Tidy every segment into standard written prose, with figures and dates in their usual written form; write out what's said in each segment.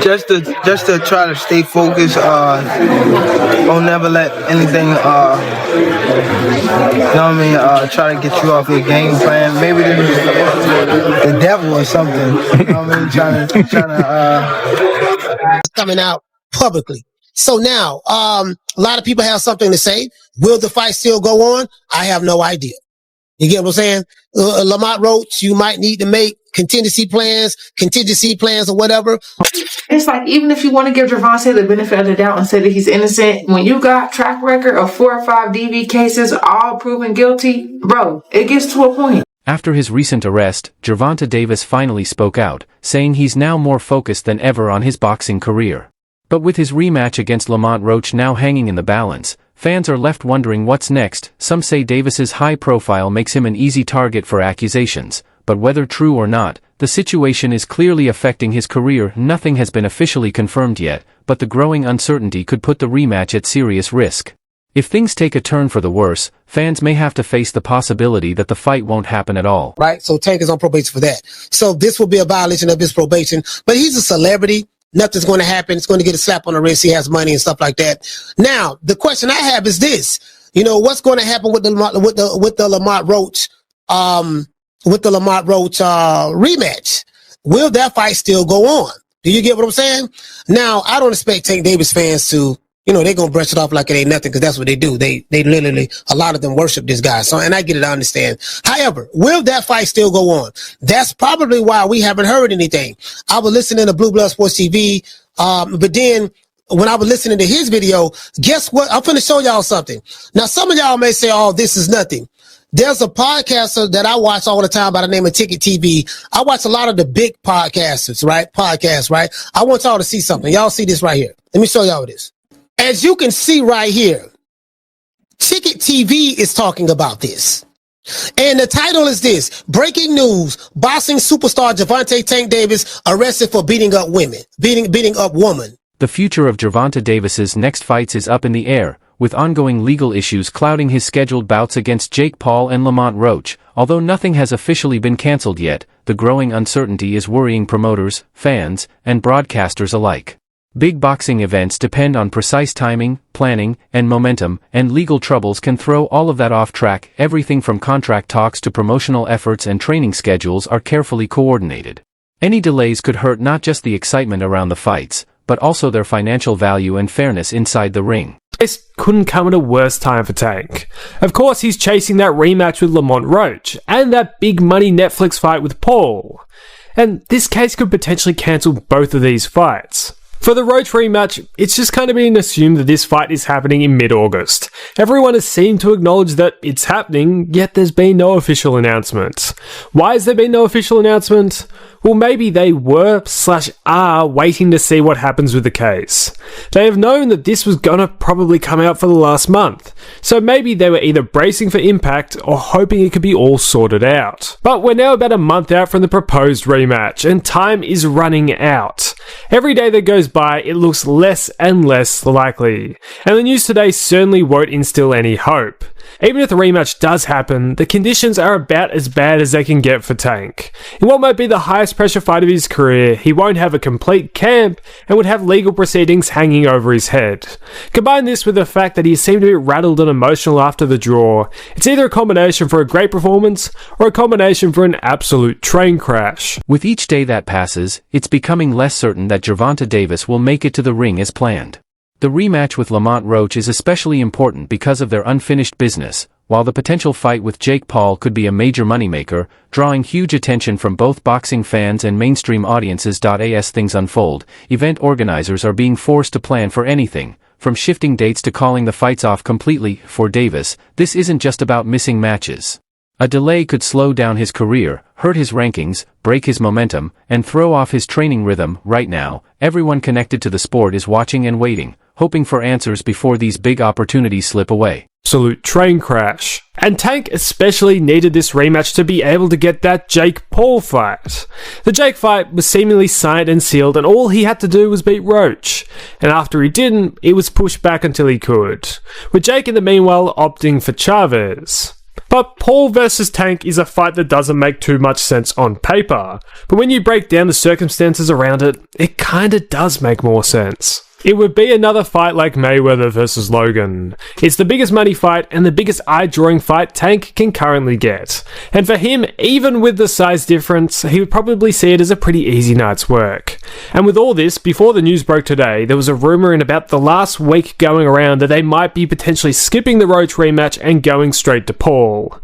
just to try to stay focused. Don't never let anything you know what I mean, try to get you off your game plan. Maybe this is the devil or something. You know what I mean? Trying to coming out publicly. So now, a lot of people have something to say. Will the fight still go on? I have no idea. You get what I'm saying? Lamont Roach, you might need to make contingency plans or whatever. It's like, even if you want to give Gervonta the benefit of the doubt and say that he's innocent, when you got track record of 4 or 5 DV cases, all proven guilty, bro, it gets to a point. After his recent arrest, Gervonta Davis finally spoke out, saying he's now more focused than ever on his boxing career. But with his rematch against Lamont Roach now hanging in the balance, fans are left wondering what's next. Some say Davis's high profile makes him an easy target for accusations, but whether true or not, the situation is clearly affecting his career. Nothing has been officially confirmed yet, but the growing uncertainty could put the rematch at serious risk. If things take a turn for the worse, fans may have to face the possibility that the fight won't happen at all. Right? So Tank is on probation for that. So this will be a violation of his probation, but he's a celebrity. Nothing's going to happen. It's going to get a slap on the wrist. He has money and stuff like that. Now, the question I have is this: what's going to happen with the Lamont Roach rematch? Will that fight still go on? Do you get what I'm saying? Now, I don't expect Tank Davis fans to, they're going to brush it off like it ain't nothing, because that's what they do. They literally, a lot of them worship this guy. So, and I get it, I understand. However, will that fight still go on? That's probably why we haven't heard anything. I was listening to Blue Blood Sports TV, but then when I was listening to his video, guess what? I'm going to show y'all something. Now, some of y'all may say, oh, this is nothing. There's a podcaster that I watch all the time by the name of Ticket TV. I watch a lot of the big podcasters, right? Podcasts, right? I want y'all to see something. Y'all see this right here. Let me show y'all this. As you can see right here, Ticket TV is talking about this. And the title is this: Breaking News, Boxing Superstar Gervonta Tank Davis arrested for beating up woman. The future of Gervonta Davis's next fights is up in the air, with ongoing legal issues clouding his scheduled bouts against Jake Paul and Lamont Roach. Although nothing has officially been cancelled yet, the growing uncertainty is worrying promoters, fans, and broadcasters alike. Big boxing events depend on precise timing, planning, and momentum, and legal troubles can throw all of that off track. Everything from contract talks to promotional efforts and training schedules are carefully coordinated. Any delays could hurt not just the excitement around the fights, but also their financial value and fairness inside the ring. This couldn't come at a worse time for Tank. Of course, he's chasing that rematch with Lamont Roach, and that big money Netflix fight with Paul. And this case could potentially cancel both of these fights. For the Roach rematch, it's just kind of being assumed that this fight is happening in mid-August. Everyone has seemed to acknowledge that it's happening, yet there's been no official announcement. Why has there been no official announcement? Well, maybe they were/are waiting to see what happens with the case. They have known that this was gonna probably come out for the last month, so maybe they were either bracing for impact or hoping it could be all sorted out. But we're now about a month out from the proposed rematch, and time is running out. Every day that goes by, it looks less and less likely, and the news today certainly won't instill any hope. Even if the rematch does happen, the conditions are about as bad as they can get for Tank. In what might be the highest pressure fight of his career, he won't have a complete camp and would have legal proceedings hanging over his head. Combine this with the fact that he seemed a bit rattled and emotional after the draw, it's either a combination for a great performance or a combination for an absolute train crash. With each day that passes, it's becoming less certain that Gervonta Davis will make it to the ring as planned. The rematch with Lamont Roach is especially important because of their unfinished business, while the potential fight with Jake Paul could be a major moneymaker, drawing huge attention from both boxing fans and mainstream audiences. As things unfold, event organizers are being forced to plan for anything, from shifting dates to calling the fights off completely. For Davis, this isn't just about missing matches. A delay could slow down his career, hurt his rankings, break his momentum, and throw off his training rhythm. Right now, everyone connected to the sport is watching and waiting, hoping for answers before these big opportunities slip away. Absolute train crash. And Tank especially needed this rematch to be able to get that Jake Paul fight. The Jake fight was seemingly signed and sealed, and all he had to do was beat Roach. And after he didn't, it was pushed back until he could, with Jake in the meanwhile opting for Chavez. But Paul versus Tank is a fight that doesn't make too much sense on paper. But when you break down the circumstances around it, it kinda does make more sense. It would be another fight like Mayweather versus Logan. It's the biggest money fight and the biggest eye-drawing fight Tank can currently get. And for him, even with the size difference, he would probably see it as a pretty easy night's work. And with all this, before the news broke today, there was a rumour in about the last week going around that they might be potentially skipping the Roach rematch and going straight to Paul.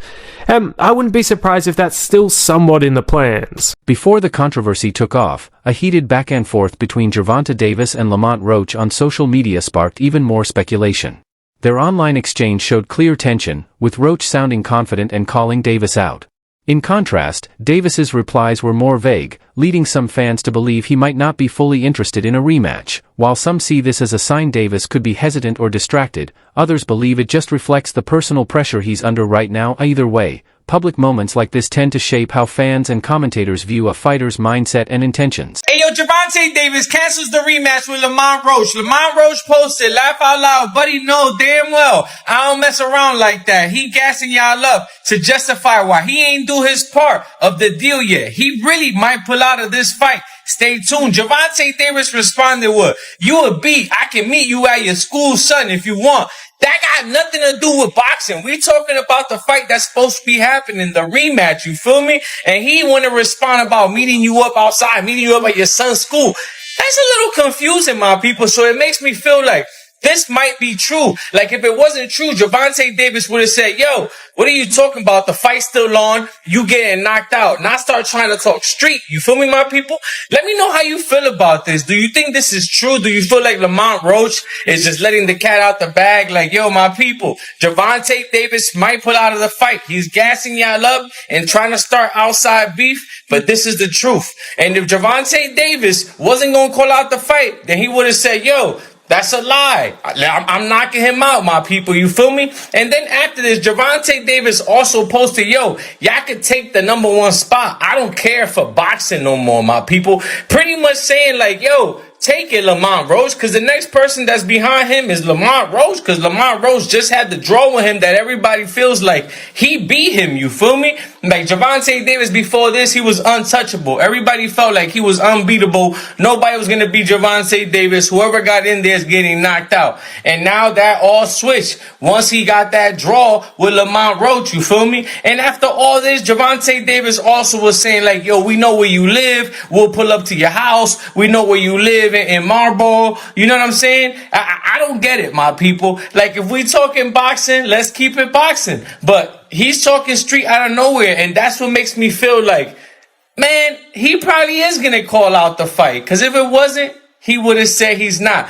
I wouldn't be surprised if that's still somewhat in the plans. Before the controversy took off, a heated back and forth between Gervonta Davis and Lamont Roach on social media sparked even more speculation. Their online exchange showed clear tension, with Roach sounding confident and calling Davis out. In contrast, Davis's replies were more vague, leading some fans to believe he might not be fully interested in a rematch. While some see this as a sign Davis could be hesitant or distracted, others believe it just reflects the personal pressure he's under right now. Either way, public moments like this tend to shape how fans and commentators view a fighter's mindset and intentions. Hey yo, Gervonta Davis cancels the rematch with Lamont Roach. Lamont Roach posted, laugh out loud, buddy, know damn well I don't mess around like that. He gassing y'all up to justify why he ain't do his part of the deal yet. He really might pull out of this fight. Stay tuned. Gervonta Davis responded with, you a beat. I can meet you at your school, son, if you want. That got nothing to do with boxing. We talking about the fight that's supposed to be happening, the rematch, you feel me? And he want to respond about meeting you up outside, meeting you up at your son's school. That's a little confusing, my people. So it makes me feel like this might be true. Like if it wasn't true, Gervonta Davis would have said, yo, what are you talking about? The fight's still on. You getting knocked out. Not start trying to talk street. You feel me, my people? Let me know how you feel about this. Do you think this is true? Do you feel like Lamont Roach is just letting the cat out the bag? Like, yo, my people, Gervonta Davis might pull out of the fight. He's gassing y'all up and trying to start outside beef. But this is the truth. And if Gervonta Davis wasn't going to call out the fight, then he would have said, yo, that's a lie. I'm knocking him out, my people. You feel me? And then after this, Gervonta Davis also posted, yo, y'all could take the #1 spot. I don't care for boxing no more, my people. Pretty much saying like, yo, take it, Lamont Roach, because the next person that's behind him is Lamont Roach, because Lamont Roach just had the draw with him that everybody feels like he beat him, you feel me? Like Gervonta Davis before this, he was untouchable. Everybody felt like he was unbeatable. Nobody was going to beat Gervonta Davis. Whoever got in there is getting knocked out. And now that all switched once he got that draw with Lamont Roach, you feel me? And after all this, Gervonta Davis also was saying like, yo, we know where you live. We'll pull up to your house. We know where you live in Marlboro. You know what I'm saying? I don't get it, my people. Like if we talking boxing, let's keep it boxing. But he's talking street out of nowhere, and that's what makes me feel like, man, he probably is gonna call out the fight. Because if it wasn't, he would have said he's not.